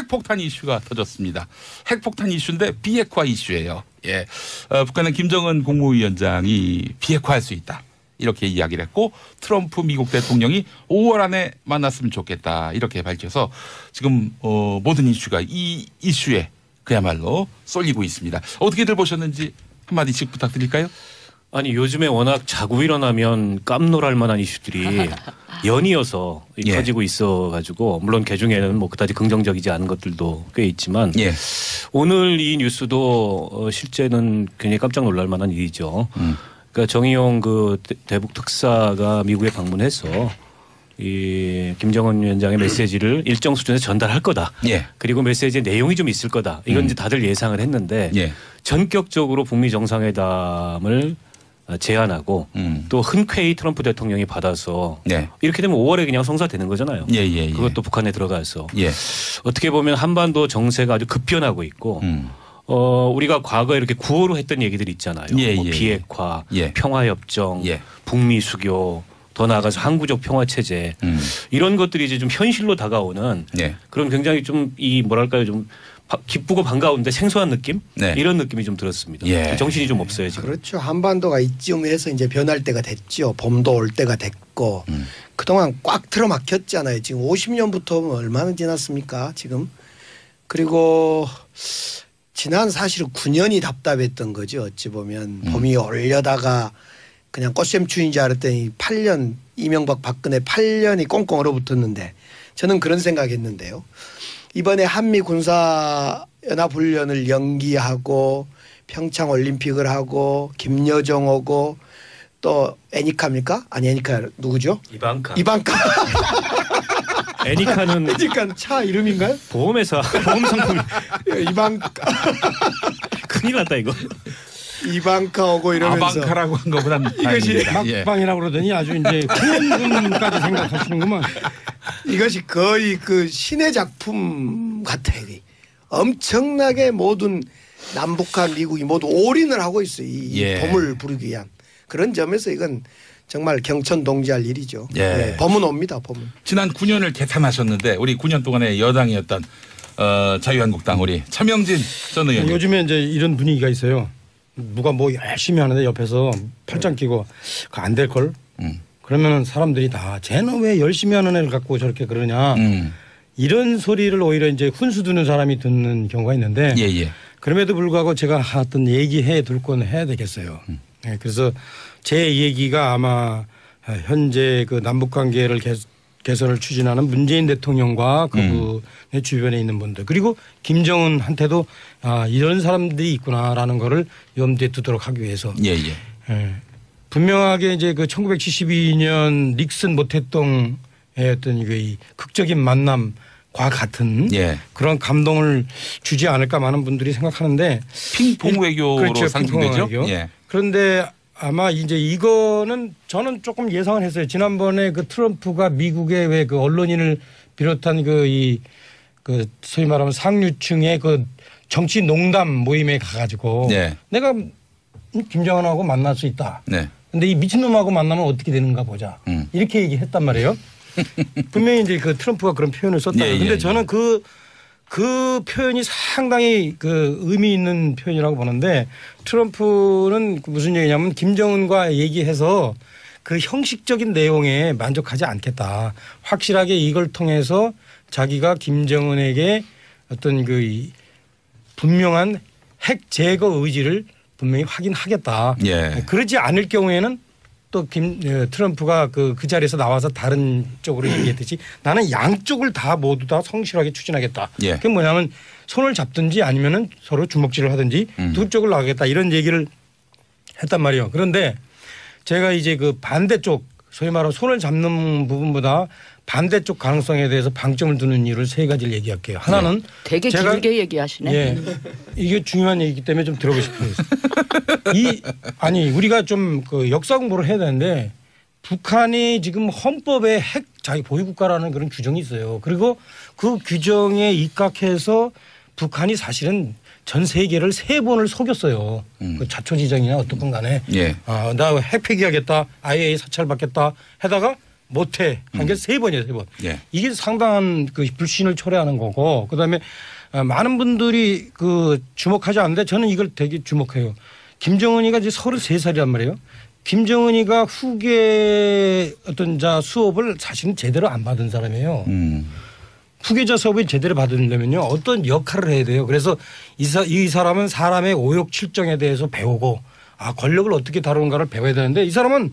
핵폭탄 이슈가 터졌습니다. 핵폭탄 이슈인데 비핵화 이슈예요. 예, 북한은 김정은 국무위원장이 비핵화할 수 있다. 이렇게 이야기를 했고 트럼프 미국 대통령이 5월 안에 만났으면 좋겠다. 이렇게 밝혀서 지금 모든 이슈가 이 이슈에 그야말로 쏠리고 있습니다. 어떻게들 보셨는지 한마디씩 부탁드릴까요? 아니 요즘에 워낙 자고 일어나면 깜놀할 만한 이슈들이 연이어서 예. 터지고 있어가지고 물론 그중에는 뭐 그다지 긍정적이지 않은 것들도 꽤 있지만 예. 오늘 이 뉴스도 실제는 굉장히 깜짝 놀랄 만한 일이죠. 그러니까 정의용 그 대북 특사가 미국에 방문해서 이 김정은 위원장의 메시지를 일정 수준에서 전달할 거다. 예. 그리고 메시지의 내용이 좀 있을 거다. 이건 이제 다들 예상을 했는데 예. 전격적으로 북미 정상회담을 제안하고 또 흔쾌히 트럼프 대통령이 받아서 네. 이렇게 되면 5월에 그냥 성사되는 거잖아요. 예, 예, 예. 그것도 북한에 들어가서 예. 어떻게 보면 한반도 정세가 아주 급변하고 있고 우리가 과거에 이렇게 구호로 했던 얘기들이 있잖아요. 예, 뭐 예, 비핵화, 예. 평화협정, 예. 북미 수교, 더 나아가서 항구적 평화 체제 이런 것들이 이제 좀 현실로 다가오는 예. 그런 굉장히 좀 이 뭐랄까요 좀 기쁘고 반가운데 생소한 느낌 네. 이런 느낌이 좀 들었습니다. 예. 정신이 좀 없어요 지금. 그렇죠. 한반도가 이쯤에서 이제 변할 때가 됐죠. 봄도 올 때가 됐고 그동안 꽉 틀어막혔잖아요. 지금 50년부터 얼마나 지났습니까 지금. 그리고 지난 사실은 9년이 답답했던 거죠. 어찌 보면 봄이 오려다가 그냥 꽃샘추인 줄 알았더니 8년 이명박 박근혜 8년이 꽁꽁 얼어붙었는데 저는 그런 생각했는데요. 이번에 한미 군사 연합 훈련을 연기하고 평창 올림픽을 하고 김여정 오고 또 애니카입니까? 아니 애니카 누구죠? 이방카. 애니카는 차 이름인가요? 보험회사 보험 상품. 이방카. 큰일 났다 이거. 이방카 오고 이러면서 아방카라고 한 것보단 이것이 막방이라고 그러더니 아주 이제 후원금까지 생각하시는구만. 이것이 거의 그 신의 작품 같아요. 엄청나게 모든 남북한 미국이 모두 올인을 하고 있어요. 이 예. 봄을 부르기 위한 그런 점에서 이건 정말 경천동지할 일이죠. 예. 네, 봄은 옵니다. 봄은. 지난 9년을 개탄하셨는데 우리 9년 동안의 여당이었던 자유한국당 우리 차명진 전 의원님. 요즘에 이제 이런 분위기가 있어요. 누가 뭐 열심히 하는데 옆에서 팔짱 끼고 안 될 걸. 그러면은 사람들이 다 쟤는 왜 열심히 하는 애를 갖고 저렇게 그러냐. 이런 소리를 오히려 이제 훈수 두는 사람이 듣는 경우가 있는데 예, 예. 그럼에도 불구하고 제가 어떤 얘기해 둘 건 해야 되겠어요. 네, 그래서 제 얘기가 아마 현재 그 남북 관계를 개선을 추진하는 문재인 대통령과 그분의 주변에 있는 분들 그리고 김정은한테도 이런 사람들이 있구나라는 거를 염두에 두도록 하기 위해서 예, 예. 예, 분명하게 이제 그 1972년 닉슨 모태동의 어떤 이 극적인 만남과 같은 예. 그런 감동을 주지 않을까 많은 분들이 생각하는데 핑퐁 외교로 그렇죠. 상징되죠. 핑퐁 외교. 예. 그런데 아마 이제 이거는 저는 조금 예상을 했어요. 지난번에 그 트럼프가 미국의 왜 그 언론인을 비롯한 그 소위 말하면 상류층의 그 정치 농담 모임에 가가지고 네. 내가 김정은하고 만날 수 있다. 네. 근데 이 미친놈하고 만나면 어떻게 되는가 보자. 이렇게 얘기했단 말이에요. 분명히 이제 그 트럼프가 그런 표현을 썼다. 예, 근데 예, 저는 그 표현이 상당히 그 의미 있는 표현이라고 보는데 트럼프는 무슨 얘기냐면 김정은과 얘기해서 그 형식적인 내용에 만족하지 않겠다. 확실하게 이걸 통해서 자기가 김정은에게 어떤 그 분명한 핵 제거 의지를 분명히 확인하겠다. 예. 그러지 않을 경우에는 또 트럼프가 그 자리에서 나와서 다른 쪽으로 얘기했듯이 나는 양쪽을 다 모두 다 성실하게 추진하겠다. 예. 그게 뭐냐면 손을 잡든지 아니면은 서로 주먹질을 하든지 두 쪽을 나가겠다 이런 얘기를 했단 말이에요. 그런데 제가 이제 그 반대쪽 소위 말하는 손을 잡는 부분보다 반대쪽 가능성에 대해서 방점을 두는 이유를 세 가지를 얘기할게요. 하나는 되게 길게 얘기하시네. 예, 이게 중요한 얘기이기 때문에 좀 들어보십시오. 아니 우리가 좀 그 역사 공부를 해야 되는데 북한이 지금 헌법에 핵 자기 보유국가라는 그런 규정이 있어요. 그리고 그 규정에 입각해서 북한이 사실은 전 세계를 3번을 속였어요. 그 자초지정이나 어떻건 간에. 예. 나 핵 폐기하겠다. IAEA 사찰받겠다. 하다가 못해 한 게 3번이에요, 3번. 예. 이게 상당한 그 불신을 초래하는 거고 그다음에 많은 분들이 그 주목하지 않는데 저는 이걸 되게 주목해요. 김정은이가 이제 33살이란 말이에요. 김정은이가 후계 어떤 수업을 사실은 제대로 안 받은 사람이에요. 후계자 수업을 제대로 받으려면요 어떤 역할을 해야 돼요. 그래서 이 사람은 사람의 오욕칠정에 대해서 배우고 권력을 어떻게 다루는가를 배워야 되는데 이 사람은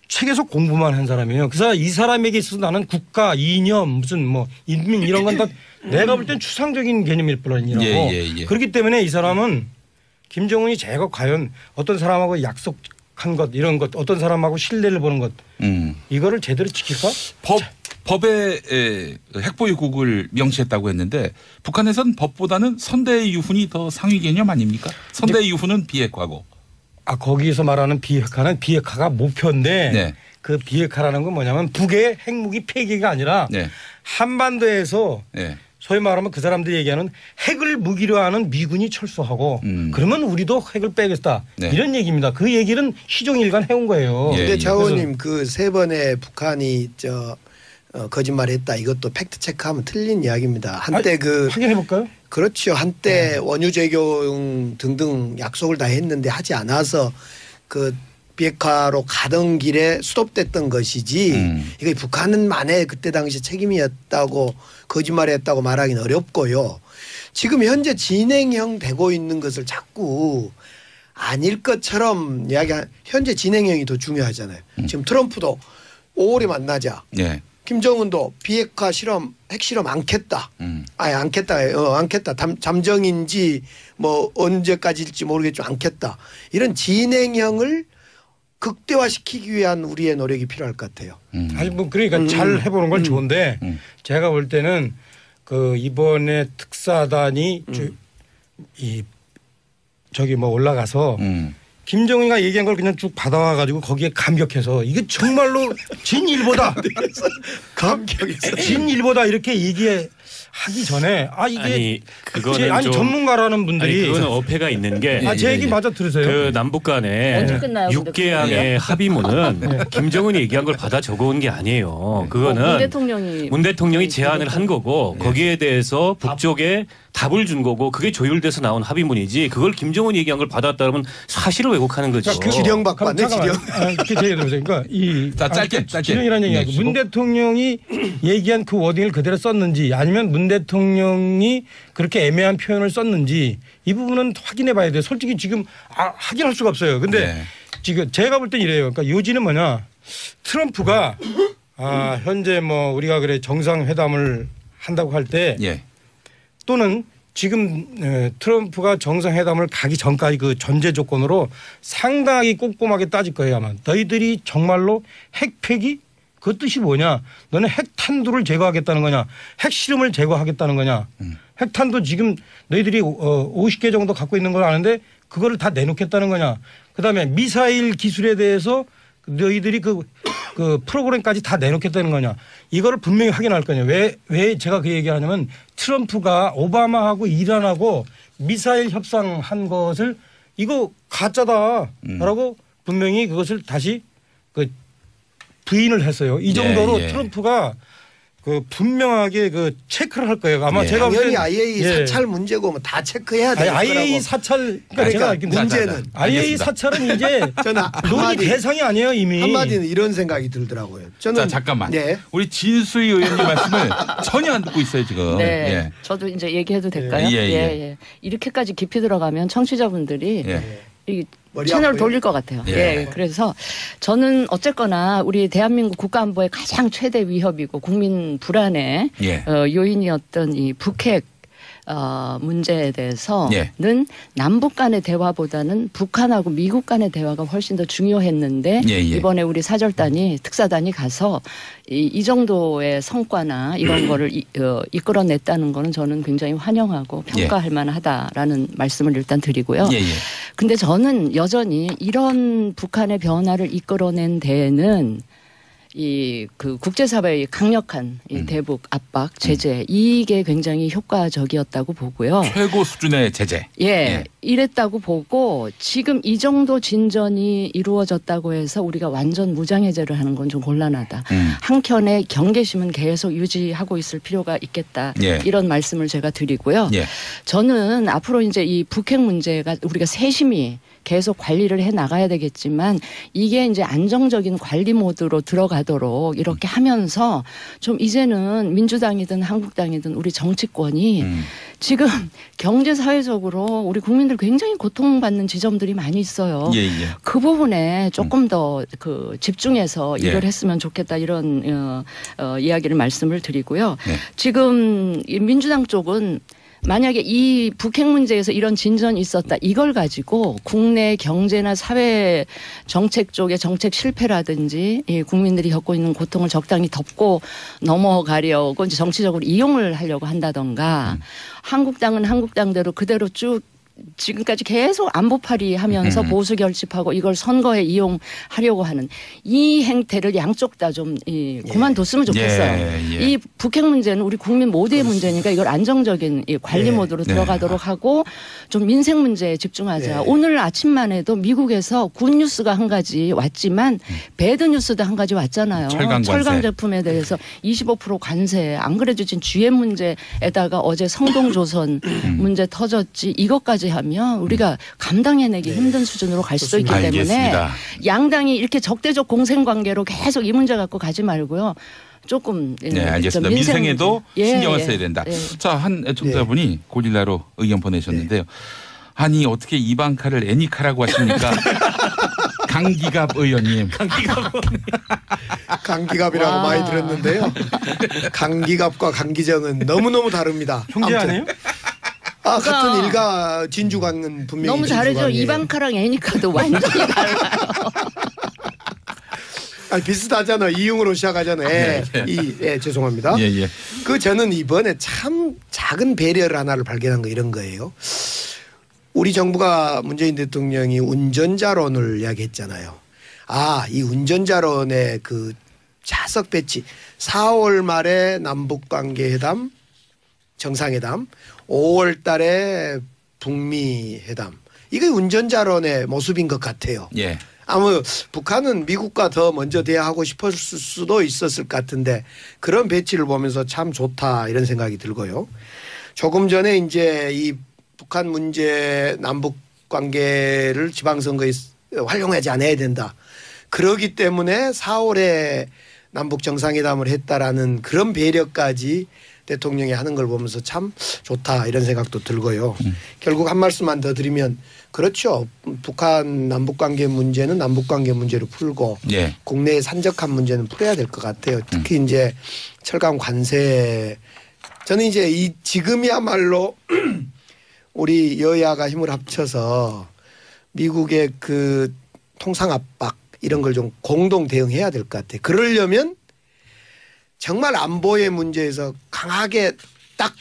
책에서 공부만 한 사람이에요. 그래서 이 사람에게 있어서 나는 국가, 이념, 무슨 뭐 인민 이런 건 다 내가 볼 땐 추상적인 개념일 뿐이라고. 예. 그렇기 때문에 이 사람은 김정은이 제가 과연 어떤 사람하고 약속한 것 이런 것 어떤 사람하고 신뢰를 보는 것 이거를 제대로 지킬까? 법에 핵보유국을 명시했다고 했는데 북한에서는 법보다는 선대의 유훈이 더 상위 개념 아닙니까? 선대의 유훈은 비핵화고. 거기서 말하는 비핵화는 비핵화가 목표인데 네. 그 비핵화라는 건 뭐냐면 북의 핵무기 폐기가 아니라 네. 한반도에서 네. 소위 말하면 그 사람들이 얘기하는 핵을 무기로 하는 미군이 철수하고 그러면 우리도 핵을 빼겠다. 네. 이런 얘기입니다. 그 얘기는 시종일관 해온 거예요. 예, 근데 장호님 그 3번에 북한이 거짓말했다. 이것도 팩트 체크하면 틀린 이야기입니다. 한때 확인해 볼까요? 그렇죠. 한때 원유 제공 등등 약속을 다 했는데 하지 않아서 그 비핵화로 가던 길에 스톱됐던 것이지 이게 북한은만의 그때 당시 책임이었다고 거짓말했다고 말하기는 어렵고요. 지금 현재 진행형 되고 있는 것을 자꾸 아닐 것처럼 현재 진행형이 더 중요하잖아요. 지금 트럼프도 5월에 만나자. 네. 김정은도 비핵화 실험, 핵실험 않겠다. 않겠다. 잠정인지 뭐 언제까지일지 모르겠지만 않겠다. 이런 진행형을 극대화시키기 위한 우리의 노력이 필요할 것 같아요. 아니 뭐 그러니까 잘 해보는 건 좋은데 제가 볼 때는 그 이번에 특사단이 저기 뭐 올라가서 김정은이가 얘기한 걸 그냥 쭉 받아와 가지고 거기에 감격해서 이게 정말로 진일보다 감격해서 진일보다 이렇게 얘기하기 전에 이게 아니 그거는 좀 전문가라는 분들이 그거는 어폐가 있는 게 제 얘기 맞아 들으세요. 그 남북 간에 언제 끝나요? 6개항의 합의문은 김정은이 얘기한 걸 받아 적어온 게 아니에요. 그거는 문 대통령이 제안을 한 거고 거기에 대해서 북쪽에 답을 준 거고 그게 조율돼서 나온 합의문이지 그걸 김정은이 얘기한 걸 받았다면 사실을 왜곡하는 거죠. 지령받고 왔네 지령. 그러니까 짧게 지령이라는 얘기하고 문 대통령이 얘기한 그 워딩을 그대로 썼는지 아니면 문 대통령이 그렇게 애매한 표현을 썼는지 이 부분은 확인해 봐야 돼요. 솔직히 지금 확인할 수가 없어요. 근데 지금 제가 볼 땐 이래요. 그러니까 요지는 뭐냐. 트럼프가 현재 뭐 우리가 그래 정상회담을 한다고 할 때 또는 지금 트럼프가 정상회담을 가기 전까지 그 전제 조건으로 상당히 꼼꼼하게 따질 거예요. 아마 너희들이 정말로 핵폐기 그 뜻이 뭐냐. 너는 핵탄두를 제거하겠다는 거냐. 핵실험을 제거하겠다는 거냐. 핵탄두 지금 너희들이 50개 정도 갖고 있는 걸 아는데 그거를 다 내놓겠다는 거냐. 그다음에 미사일 기술에 대해서 너희들이 그 프로그램까지 다 내놓겠다는 거냐. 이거를 분명히 확인할 거냐. 왜 제가 그 얘기를 하냐면 트럼프가 오바마하고 이란하고 미사일 협상한 것을 이거 가짜다라고 분명히 그것을 다시 부인을 했어요. 이 정도로 트럼프가 분명하게 체크를 할 거예요. 아마 제가 당연히 IA 사찰 문제고 뭐 다 체크해야 될 거라고. IA 사찰 그러니까 문제는 IA 사찰은 이제 논의 대상이 아니에요 이미. 한마디는 이런 생각이 들더라고요. 저는 잠깐만. 우리 진수희 의원님 말씀을 전혀 안 듣고 있어요 지금. 네. 저도 이제 얘기해도 될까요? 예. 이렇게까지 깊이 들어가면 청취자분들이 이 채널 돌릴 것 같아요. 그래서 저는 어쨌거나 우리 대한민국 국가안보의 가장 최대 위협이고 국민 불안의 요인이었던 이 북핵 문제에 대해서는 남북 간의 대화보다는 북한하고 미국 간의 대화가 훨씬 더 중요했는데 이번에 우리 사절단이 특사단이 가서 이 정도의 성과나 이런 거를 이끌어냈다는 거는 저는 굉장히 환영하고 평가할 만하다라는 말씀을 일단 드리고요. 근데 저는 여전히 이런 북한의 변화를 이끌어낸 데에는 이 그 국제사회의 강력한 이 대북 압박 제재 이게 굉장히 효과적이었다고 보고요. 최고 수준의 제재. 예, 이랬다고 보고 지금 이 정도 진전이 이루어졌다고 해서 우리가 완전 무장해제를 하는 건 좀 곤란하다. 한켠에 경계심은 계속 유지하고 있을 필요가 있겠다. 예. 이런 말씀을 제가 드리고요. 예. 저는 앞으로 이제 이 북핵 문제가 우리가 세심히 계속 관리를 해 나가야 되겠지만 이게 이제 안정적인 관리 모드로 들어가도록 이렇게 하면서 좀 이제는 민주당이든 한국당이든 우리 정치권이 지금 경제 사회적으로 우리 국민들 굉장히 고통받는 지점들이 많이 있어요. 예, 예. 그 부분에 조금 더 그 집중해서 예. 일을 했으면 좋겠다 이런 이야기를 말씀을 드리고요. 네. 지금 이 민주당 쪽은 만약에 이 북핵 문제에서 이런 진전이 있었다 이걸 가지고 국내 경제나 사회 정책 쪽의 정책 실패라든지 이 국민들이 겪고 있는 고통을 적당히 덮고 넘어가려고 이제 정치적으로 이용을 하려고 한다던가 한국당은 한국당대로 그대로 쭉 지금까지 계속 안보파리 하면서 보수 결집하고 이걸 선거에 이용하려고 하는 이 행태를 양쪽 다 좀 그만뒀으면 좋겠어요. 이 북핵 문제는 우리 국민 모두의 문제니까 이걸 안정적인 이 관리 모드로 들어가도록 하고 좀 민생 문제에 집중하자. 오늘 아침만 해도 미국에서 굿뉴스가 한 가지 왔지만 배드뉴스도 한 가지 왔잖아요. 철강 제품에 대해서 25% 관세. 안 그래도 지금 GM 문제에다가 어제 성동조선 문제 터졌지 이것까지 하면 우리가 감당해내기 힘든 수준으로 갈 수도 있기 때문에 알겠습니다. 양당이 이렇게 적대적 공생관계로 계속 이 문제 갖고 가지 말고요. 조금 네, 알겠습니다. 민생에도 신경을 써야 된다. 자, 한 애청자분이 고릴라로 의견 보내셨는데요. 아니 어떻게 이방카를 애니카라고 하십니까? 강기갑 의원님. 강기갑이라고 많이 들었는데요. 강기갑과 강기정은 너무너무 다릅니다. 형제 아니에요? 아, 같은 일가 진주강은 분명히 너무 다르죠. 이방카랑 애니카도 완전히 달라요. 아니, 비슷하잖아. 이응으로 시작하잖아요. 죄송합니다. 그 저는 이번에 참 작은 배려를 하나를 발견한 거 이런 거예요. 우리 정부가 문재인 대통령이 운전자론을 이야기했잖아요. 아, 이 운전자론의 그 자석 배치 4월 말에 남북관계회담 정상회담 5월 달에 북미 회담 이게 운전자론의 모습인 것 같아요. 아무 북한은 미국과 더 먼저 대화하고 싶었을 수도 있었을 것 같은데 그런 배치를 보면서 참 좋다 이런 생각이 들고요. 조금 전에 이제 이 북한 문제 남북 관계를 지방선거에 활용하지 않아야 된다. 그러기 때문에 4월에 남북 정상회담을 했다라는 그런 배려까지 대통령이 하는 걸 보면서 참 좋다 이런 생각도 들고요. 결국 한 말씀만 더 드리면 그렇죠. 북한 남북관계 문제는 남북관계 문제로 풀고 국내의 산적한 문제는 풀어야 될 것 같아요. 특히 이제 철강 관세 저는 이제 이 지금이야말로 우리 여야가 힘을 합쳐서 미국의 그 통상 압박 이런 걸 좀 공동 대응해야 될 것 같아요. 그러려면 정말 안보의 문제에서 강하게 딱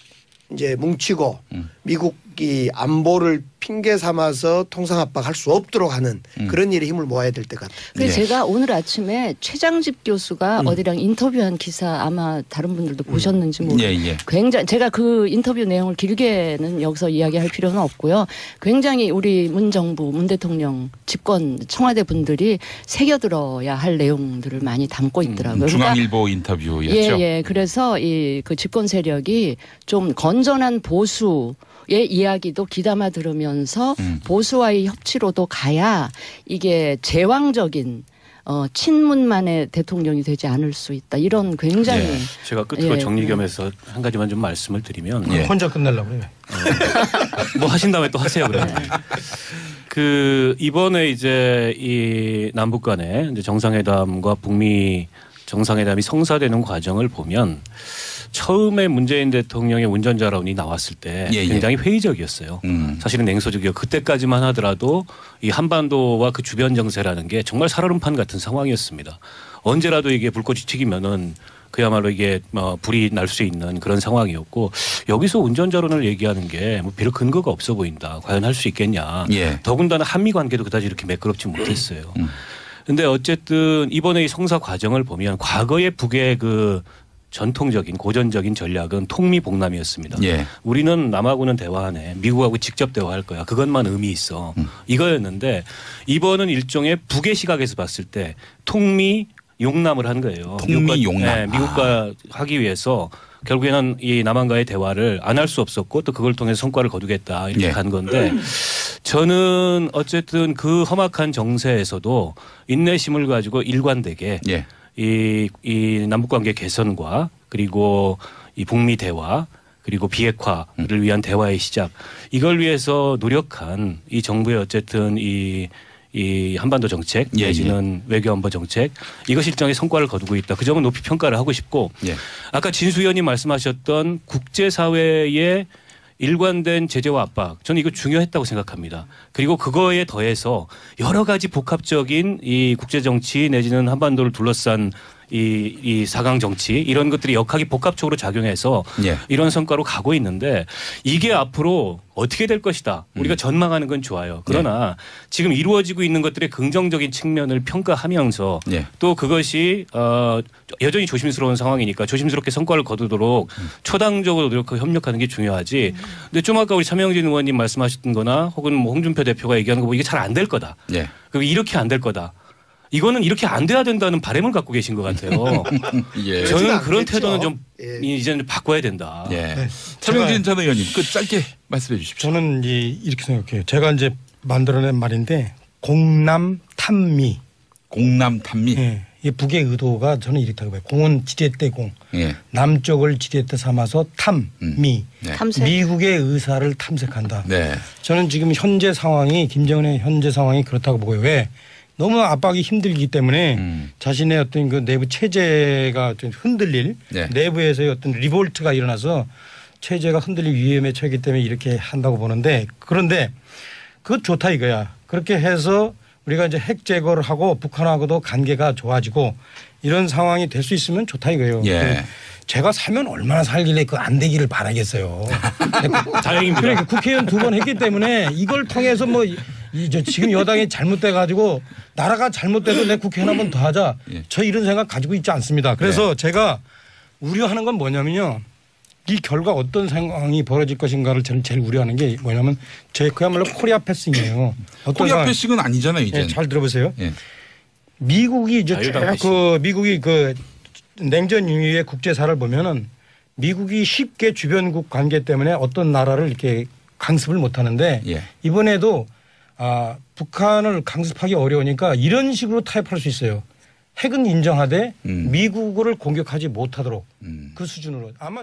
이제 뭉치고 미국이 안보를 핑계 삼아서 통상 압박할 수 없도록 하는 그런 일에 힘을 모아야 될 것 같아요. 그래서 제가 오늘 아침에 최장집 교수가 어디랑 인터뷰한 기사 아마 다른 분들도 보셨는지 모르겠어요. 굉장히 제가 그 인터뷰 내용을 길게는 여기서 이야기할 필요는 없고요. 굉장히 우리 문 정부 문 대통령 집권 청와대 분들이 새겨들어야 할 내용들을 많이 담고 있더라고요. 중앙일보 그러니까 인터뷰였죠. 그래서 이 그 집권 세력이 좀 건전한 보수 의 이야기도 귀담아 들으면서 보수와의 협치로도 가야 이게 제왕적인 친문만의 대통령이 되지 않을 수 있다. 이런 굉장히 제가 끝으로 정리 겸해서 한 가지만 좀 말씀을 드리면 혼자 끝내려고 그래요. 뭐 하신 다음에 또 하세요. 그러면. 그 이번에 이제 이 남북 간의 이제 정상회담과 북미 정상회담이 성사되는 과정을 보면 처음에 문재인 대통령의 운전자론이 나왔을 때 굉장히 회의적이었어요. 사실은 냉소적이고 그때까지만 하더라도 이 한반도와 그 주변 정세라는 게 정말 살얼음판 같은 상황이었습니다. 언제라도 이게 불꽃이 튀기면은 그야말로 이게 불이 날 수 있는 그런 상황이었고 여기서 운전자론을 얘기하는 게 뭐 별로 근거가 없어 보인다. 과연 할 수 있겠냐. 더군다나 한미 관계도 그다지 이렇게 매끄럽지 못했어요. 근데 어쨌든 이번에 이 성사 과정을 보면 과거의 북의 그 전통적인 고전적인 전략은 통미봉남이었습니다. 예. 우리는 남하고는 대화 안 해. 미국하고 직접 대화할 거야. 그것만 의미 있어. 이거였는데 이번은 일종의 북의 시각에서 봤을 때 통미 용남을 한 거예요. 통미 용남. 네, 미국과 하기 위해서 결국에는 이 남한과의 대화를 안 할 수 없었고 또 그걸 통해서 성과를 거두겠다 이렇게 간 건데 저는 어쨌든 그 험악한 정세에서도 인내심을 가지고 일관되게 이 남북관계 개선과 그리고 이 북미 대화 그리고 비핵화를 위한 대화의 시작 이걸 위해서 노력한 이 정부의 어쨌든 이 한반도 정책 내지는 외교안보 정책 이것이 일정의 성과를 거두고 있다. 그 점은 높이 평가를 하고 싶고 아까 진수 의원님 말씀하셨던 국제사회의 일관된 제재와 압박 저는 이거 중요했다고 생각합니다. 그리고 그거에 더해서 여러 가지 복합적인 이 국제정치 내지는 한반도를 둘러싼 이 4강 정치 이런 것들이 역학이 복합적으로 작용해서 이런 성과로 가고 있는데 이게 앞으로 어떻게 될 것이다. 우리가 전망하는 건 좋아요. 그러나 지금 이루어지고 있는 것들의 긍정적인 측면을 평가하면서 또 그것이 여전히 조심스러운 상황이니까 조심스럽게 성과를 거두도록 초당적으로 노력하고 협력하는 게 중요하지. 근데 좀 아까 우리 차명진 의원님 말씀하셨던 거나 혹은 뭐 홍준표 대표가 얘기하는 거 보면 이게 잘 안 될 거다. 그리고 이렇게 안 될 거다. 이거는 이렇게 안 돼야 된다는 바람을 갖고 계신 것 같아요. 저는 그런 태도는 좀 이제는 바꿔야 된다. 차명진 전 의원님 짧게 말씀해 주십시오. 저는 이렇게 생각해요. 제가 이제 만들어낸 말인데 공남탐미. 공남탐미. 이 북의 의도가 저는 이렇다고 봐요. 공은 지렛대 공. 남쪽을 지렛대 삼아서 탐미. 탐색. 미국의 의사를 탐색한다. 저는 지금 현재 상황이 김정은의 현재 상황이 그렇다고 보고요. 왜? 너무 압박이 힘들기 때문에 자신의 어떤 그 내부 체제가 좀 흔들릴 내부에서의 어떤 리볼트가 일어나서 체제가 흔들릴 위험에 처했기 때문에 이렇게 한다고 보는데 그런데 그것 좋다 이거야. 그렇게 해서 우리가 이제 핵 제거를 하고 북한하고도 관계가 좋아지고 이런 상황이 될 수 있으면 좋다 이거예요. 제가 살면 얼마나 살길래 그 안 되기를 바라겠어요. 다행입니다. 그러니까 국회의원 2번 했기 때문에 이걸 통해서 뭐 지금 여당이 잘못돼 가지고 나라가 잘못돼도 내 국회의원 한 번 더 하자. 저 이런 생각 가지고 있지 않습니다. 그래서 제가 우려하는 건 뭐냐면요. 이 결과 어떤 상황이 벌어질 것인가를 저는 제일 우려하는 게 뭐냐면 제 그야말로 코리아 패싱이에요. 코리아 패싱은 아니잖아요. 이제. 잘 들어보세요. 미국이 이제 미국이 그 냉전 이후의 국제사를 보면은 미국이 쉽게 주변국 관계 때문에 어떤 나라를 이렇게 강습을 못 하는데 이번에도 북한을 강습하기 어려우니까 이런 식으로 타협할 수 있어요. 핵은 인정하되 미국을 공격하지 못하도록 그 수준으로 아마